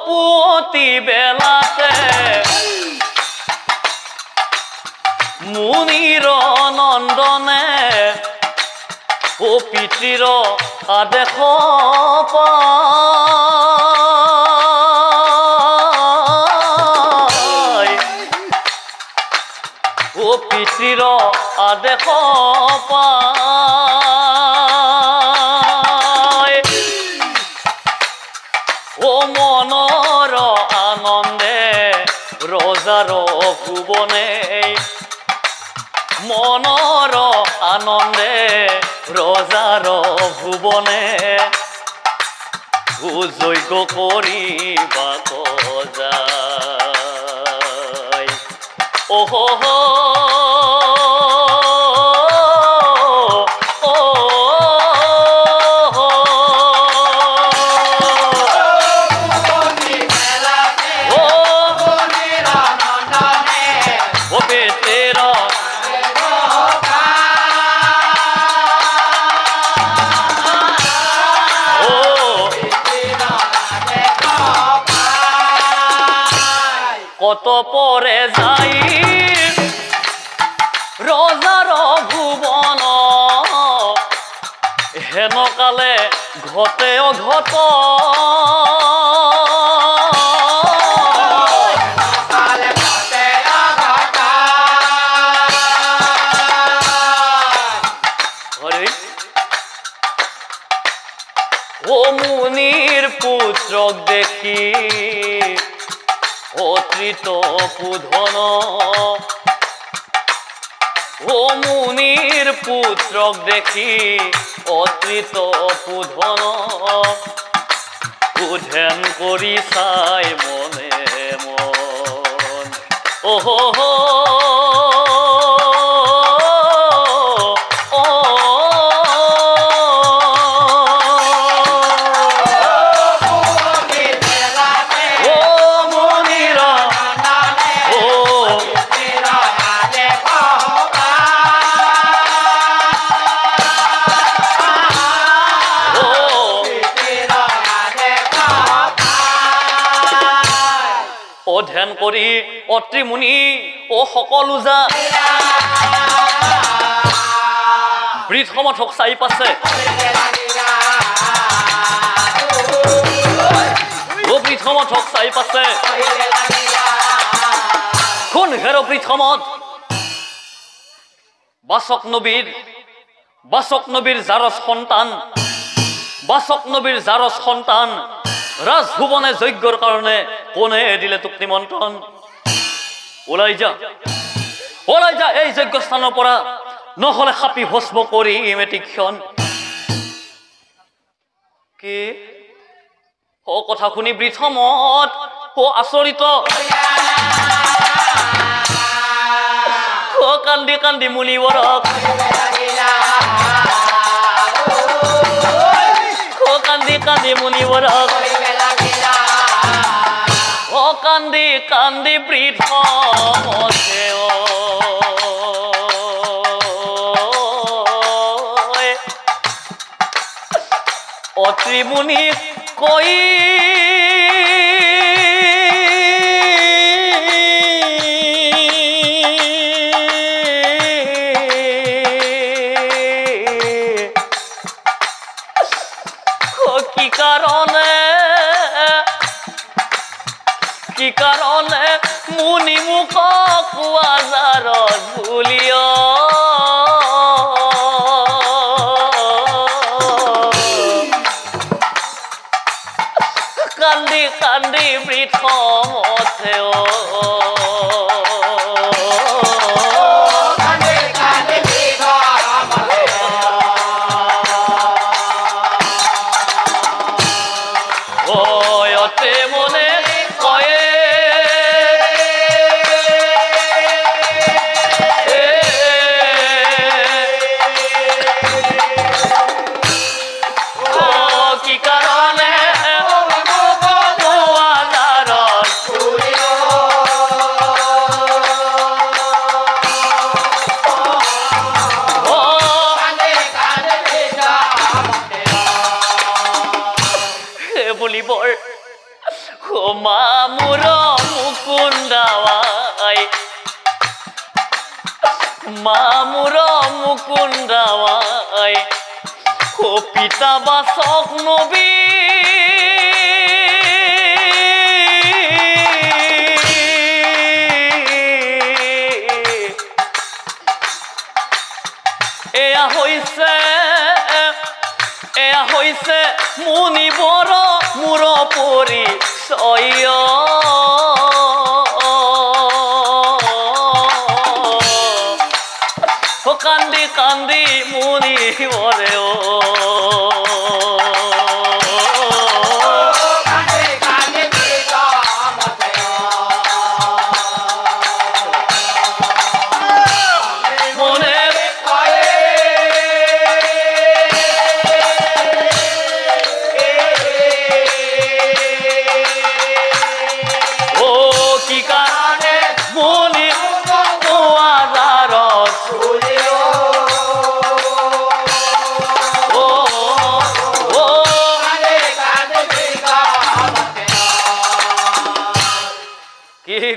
পুতি বেলাতে মুনিৰ নন্দনে ও পিতৃৰ আদেশ পায় ও পিতৃৰ আদেশ পায় ও মনৰ আনন্দে ৰজাৰ ভুৱনে মনৰ আনন্দে ৰজাৰ ভুৱনে যজ্ঞ কৰিবাক যায় অহ কত পৰে যাই ৰজাৰ ভুৱন হেনকালে ঘটে অঘট ও মুনির পুত্রক দেখি অতৃত পুধন ও মুনির পুত্রক দেখি অতৃত পুধন উধেন কৰি চাই মনে মন ওহ অধ্যয়ন কৰি অত্ৰি মুনি ও সকলো যা বৃদ্ধ মঠক চাই পাছে ও বৃদ্ধ মঠক চাই পাছে কোন হেৰ বৃদ্ধ মঠ বাচক নবীৰ জাৰস সন্তান ৰাজভুৱনে যজ্ঞৰ কাৰণে কোনে দিলে তোক নিমন্ত্ৰণ ওলাই যা এই যজ্ঞ স্থানৰ পৰা নহলে খাপি ভস্ম কৰি মেটিক্ষণ কি ও কথা শুনি বৃদ্ধ মঠ ও আচৰিত ও কান্দি কান্দি মুনিবৰক ও কান্দি কান্দি মুনিবৰক ও কান্দি কান্দি বৃদ্ধ মঠে অত্ৰি মুনি কৈ কি কারণে মুনি মুখ কুয়াজার ভুলিও কান্দি কান্দি বৃদ্ধ মথেও ও মামুর মুকুন্দাওয়াই মামুর মুকুন্দাওয়াই ও পিতা বাসক নবী এয়া হইছে মুনিবৰ মূৰ পৰিচয় কান্দি কান্দি মুনিবৰে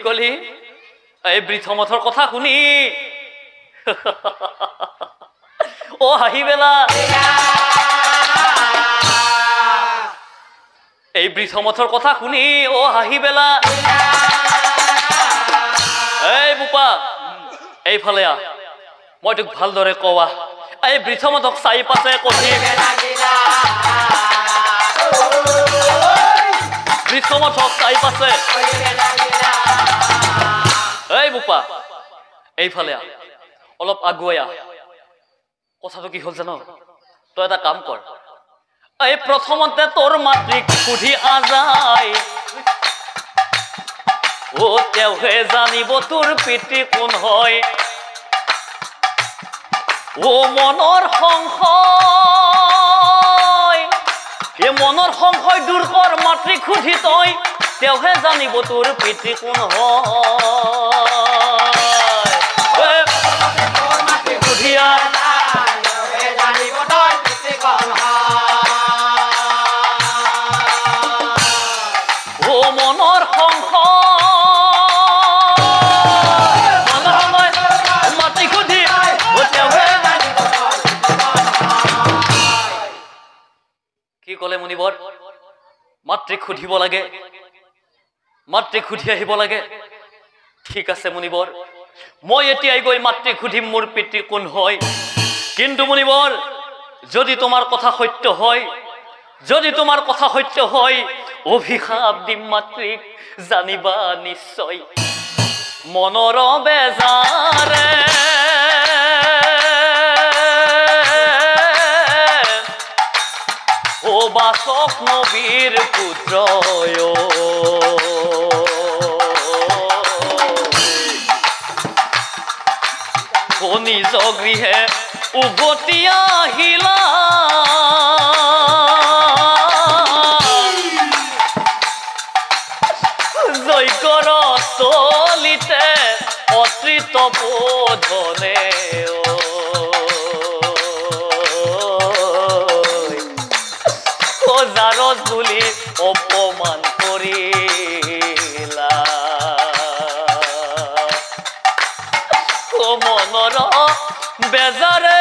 কলি এই বৃথমথৰ কথা শুনি ও হাঁহি বেলা এই বৃথমথৰ কথা শুনি ও হাঁহি বেলা এই বোপা এইফালে আহ মই তোক ভালদৰে কোৱা এই বৃথমথক চাই পাছে কঠি বৃথমথক চাই পাছে এই বোপা এইফালে আহ অলপ আগুৱাই আহ কথাটো কি হ'ল জানো তই এটা কাম কৰ এই প্ৰথমতে তোৰ মাতৃক সুধি আজাই ও তেওঁহে জানিব তোৰ পিতৃ কোন হয় ও মনৰ সংশয় দূৰ কৰ মাতৃক সুধি তই তেওঁহে জানিব তোৰ পিতৃ কোন হয় সুধিয়া ও মনৰ সংশয় মাতৃক সুধি কি ক'লে মুনিবৰ মাতৃক সুধিব লাগে মাতৃক সুধি আহিব লাগে ঠিক আছে মুনিবৰ মই এতিয়াই গৈ মাতৃক সুধিম মোৰ পিতৃ কোন হয় কিন্তু মুনিবৰ যদি তোমাৰ কথা সত্য হয় অভিশাপ দিম মাতৃক জানিবা নিশ্চয় মনৰ বেজাৰে ও বাসক নবীৰ পুত্ৰ ও নিজ গৃহে উভতি আহিলা যজ্ঞৰ চলিতে অতৃত বোধনে জাৰজ বুলি অপমান কৰিলা ও মনৰ বেজাৰে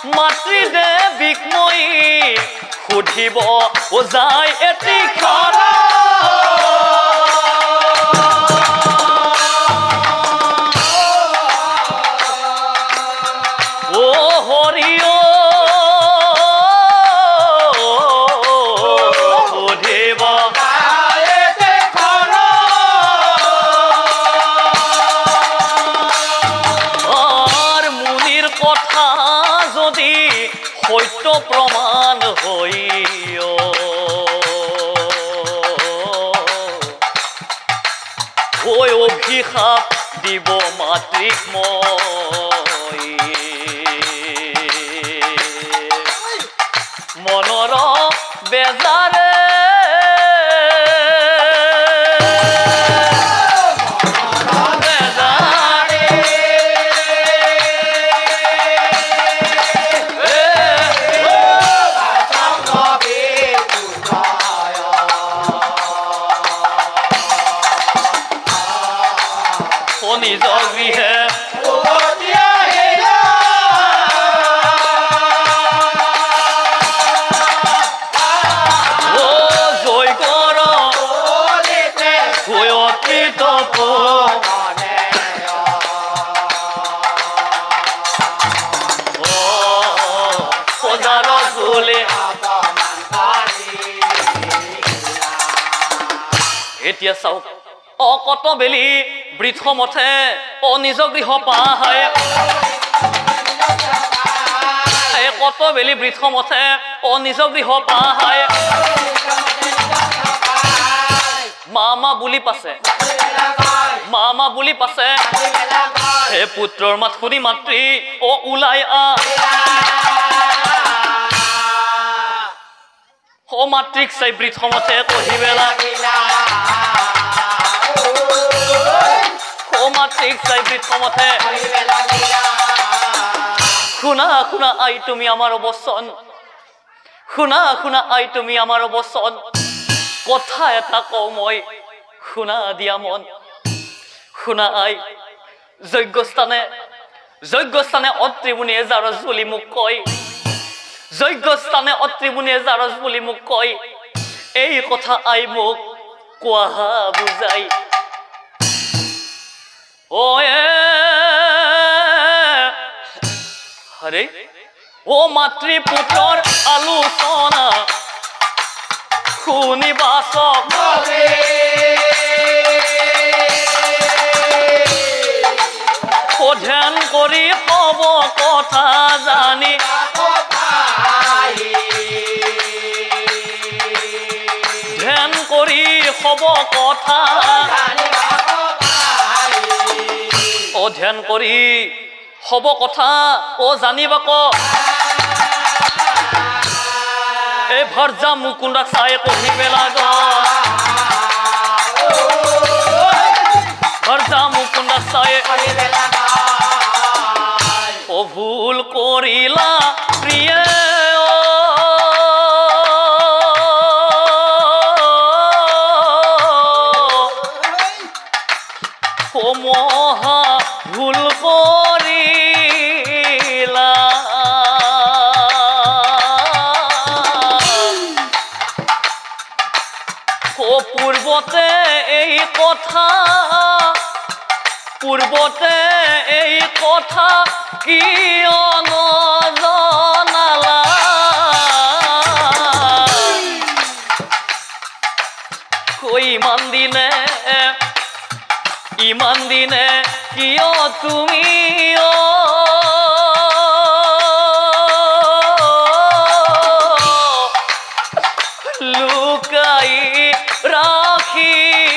মাতৃ দেৱীক মই সুধিব যায় এটি ক্ষণ ও হৰি সুধিব মুনিৰ কথা যদি সত্য প্ৰমাণ হৈ অভিশাপ দিব মাতৃক মই মনৰ বেজাৰে নিজ গৃহে এতিয়া চাওক অকত বেলি বৃথমথে নিজ গৃহ পাহায় কত বেলি বৃথমথে নিজ গৃহ পাহায় মামা বুলি পাছে মামা বুলি পাছে হে পুত্ৰৰ মাত শুনি মাতৃ ওলাই মাতৃক চাই বৃথমথে কহিবেলা মাতৃক চাই বৃথমথে শুনা শুনা আই তুমি আমাৰ বচন শুনা শুনা আই তুমি আমাৰ বচন কথা এটা কওঁ মই শুনা দিয়া মন শুনা আই যজ্ঞস্থানে অত্ৰিমুনিয়ে জাৰজ বুলি মোক কয় যজ্ঞস্থানে অত্ৰিমুনিয়ে জাৰজ বুলি মোক কয় এই কথা আই মোক কোৱা বুজাই হৰে ও মাতৃ পুত্ৰৰ আলোচনা শুনিবাচক ধ্যান কৰি হব কথা জানি ধ্যান কৰি হব কথা ধ্যান কৰি হব কথা জানিব ক এই ভৰজা মুকুন্দাক চাই কহিবে লাগ ভৰজা মুকুন্দাক চাই ভুল কৰিলা প্ৰিয়ে মহা ভুল কৰিলা পূৰ্বতে এই কথা কিয় নজনালা ইমান দিনে কিয় তুমি লুকাই ৰাখিলা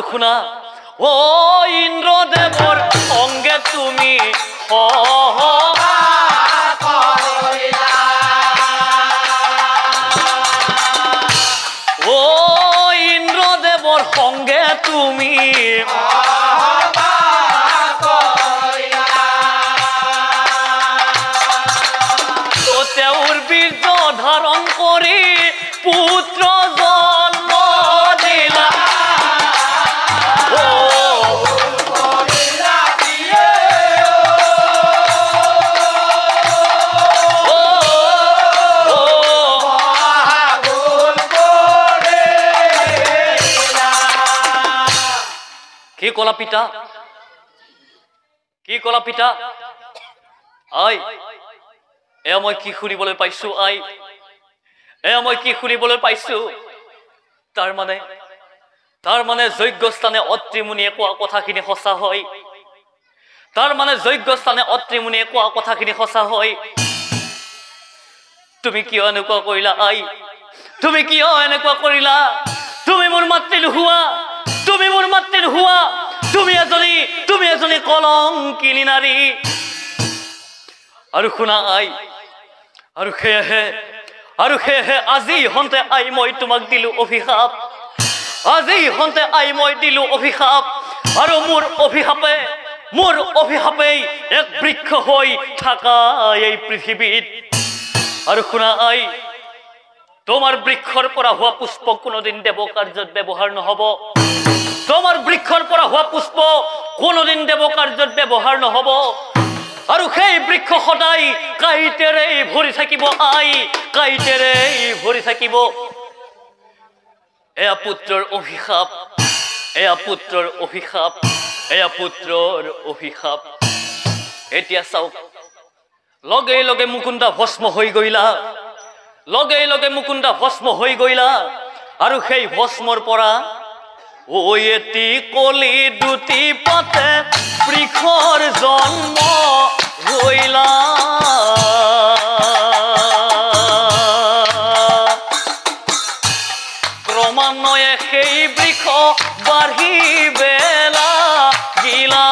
শুনা ও ইন্দ্রদেবর সঙ্গে তুমি ও ইন্দ্রদেবর সঙ্গে তুমি তেওর বীর্য ধারণ করি পুত্র জন্ম দিলা কি কলা পিতা কি কলা পিতা আই এয়া মই কি শুনিবলৈ পাইছো আই এয়া মই কি শুনিবলৈ পাইছো তাৰ মানে যজ্ঞ স্থানে অত্ৰিমুনিয়ে কোৱা কথাখিনি সঁচা হয় তাৰ মানে যজ্ঞ স্থানে অত্ৰিমুনিয়ে কোৱা কথাখিনি সঁচা হয় তুমি কিয় এনেকুৱা কৰিলা আই তুমি কিয় এনেকুৱা কৰিলা তুমি মোৰ মাতৃ নুহুৱা তুমি এজনী কলংকিনী নাৰী আৰু শুনা আই আৰু সেয়েহে আজি হন্তে আই মই তোমাক দিলো অভিশাপ আৰু মোৰ অভিশাপেই এক বৃক্ষ হৈ থাকা এই পৃথিৱীত আৰু শুনা আই তোমাৰ বৃক্ষৰ পৰা হোৱা পুষ্প কোনোদিন দেৱ কাৰ্যত ব্যৱহাৰ নহব তোমাৰ বৃক্ষৰ পৰা হোৱা পুষ্প কোনোদিন দেৱ কাৰ্যত ব্যৱহাৰ নহব আৰু সেই বৃক্ষ সদায় কাঁইটেৰে ভৰি থাকিব আই কাঁইটেৰে ভৰি থাকিব এয়া পুত্ৰৰ অভিশাপ এতিয়া চাওক লগে লগে মুকুন্দা ভস্ম হৈ গইলা আৰু সেই ভস্মৰ পৰা ও এটি কলি দুটি পথে বৃক্ষৰ জন্ম হইলা ক্ৰমান্বয়ে সেই বৃক্ষ বাঢ়ি বেলা গিলা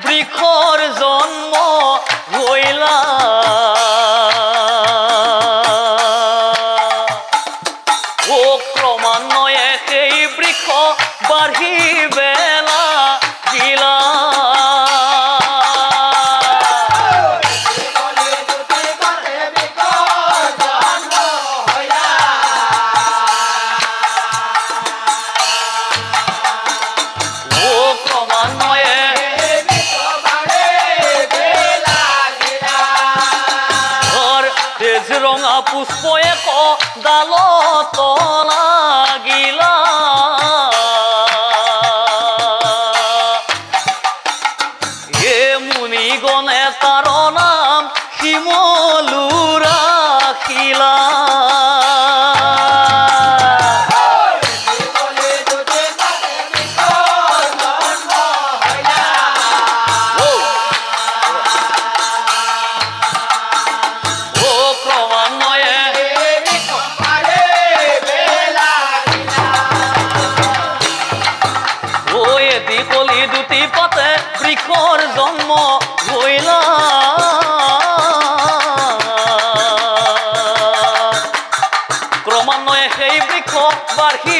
বৃক্ষৰ জন্ম হইলা ও ক্ৰমান্বয়ে সেই বৃক্ষ বাঢ়ি বেলা গিলা ৰঙা পুষ্প এক ডালত লাগিলা এ মুনিগণে তাৰ নাম শিমলু ৰাখিলা বৃক্ষৰ জন্ম হইলা ক্ৰমান্বয়ে সেই বৃক্ষ বাঢ়ি